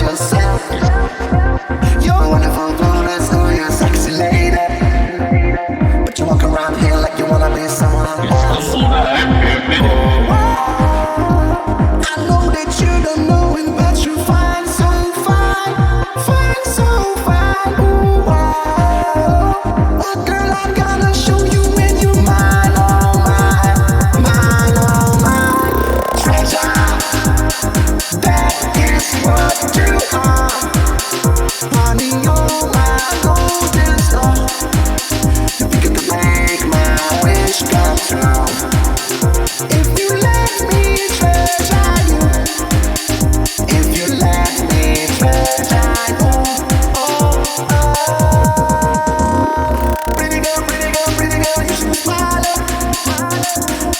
yourself. You're a wonderful bonus, oh you're a sexy lady. But you walk around here like you wanna be someone else. I know that you don't know it, but you find so fine, find so fine. Ooh, oh, oh girl, I'm gonna show you when you're mine, oh mine, mine, oh mine. Treasure, that is what you are. Honey, you're my golden star. You think you could make my wish come true? If you let me treasure you, if you let me treasure you, oh, oh. Pretty girl, you should smile.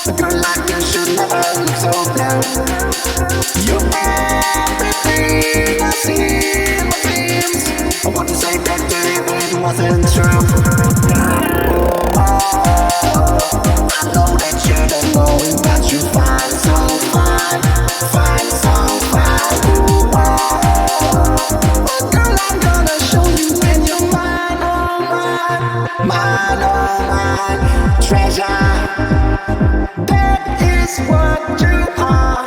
A girl like you should never look so blue. You're everything I see in my dreams. I want to say that to you, but it wasn't true. Oh, I know that you don't know it, but you find so fine, find so fine. Ooh, oh, girl, I'm gonna show you when you're mine, oh mine, mine, oh mine. Treasure, that is what you are.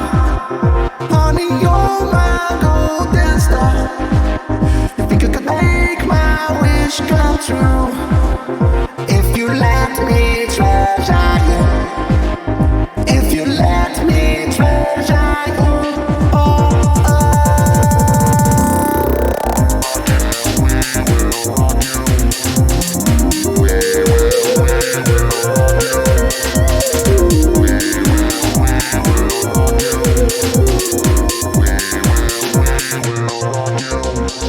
Honey, you're my golden star. You think you could make my wish come true? If you let me treasure you, if you let me treasure you, oh,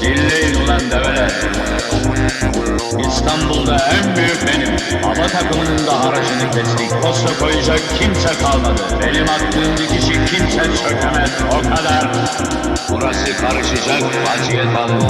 Dinleyin ulan develer. İstanbul'da en büyük benim. Hava takımının da haracını kestik. Posta koyacak kimse kalmadı. Benim attığım dikişi kimse sökemez. O kadar. Burası karışacak vaziyet alın.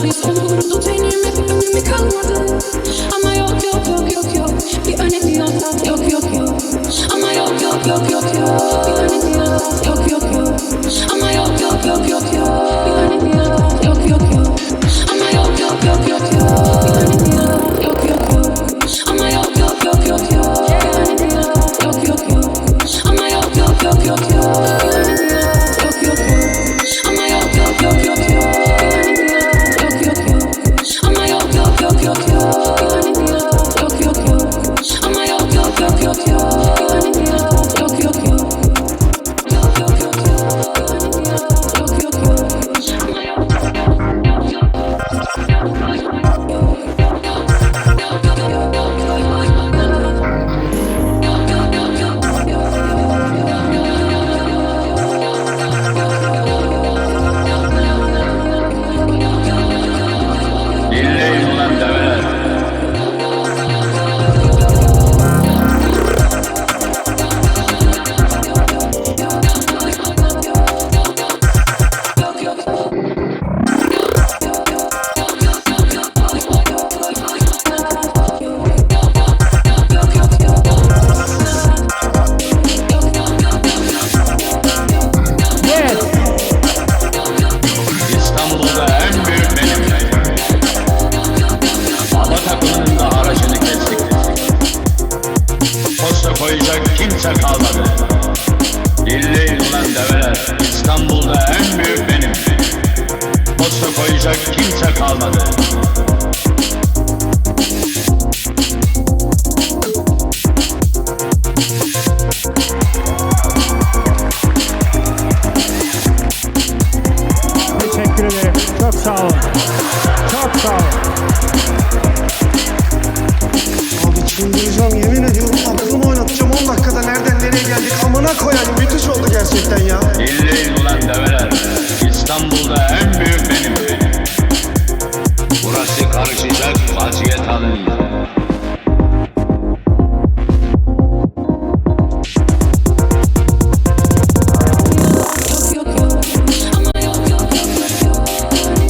Biz olurdu tenime bir önemi kalmadı. Ama yok yok yok yok yok, bir önemi yok yok yok yok. Ama yok yok yok yok yok, bir önemi yok yok yok yok. Ama yok yok yok yok yok, bir önemi yok yok yok yok. Ama yok yok yok yok yok, bir önemi yok yok yok yok. Ama yok yok yok yok yok, bir önemi yok yok yok yok. Ama yok yok yok yok yok, bir önemi yok yok yok yok. Ama yok yok yok yok yok, bir önemi yok yok yok yok. Ama yok yok yok yok yok. koyacak kimse kalmadı. Dinleyin ulan develer, İstanbul'da en büyük benim. Posta koyacak kimse kalmadı. Teşekkür ederim. Çok sağ olun. Çok sağ olun. Abi çıldıracağım, yemin ediyorum aklımı oynatacağım. 10 dakikada nereden nereye geldik amına koyayım, müthiş oldu gerçekten ya. Dinleyin ulan develer, İstanbul'da en büyük benim. Burası karışacak, vaziyet alın.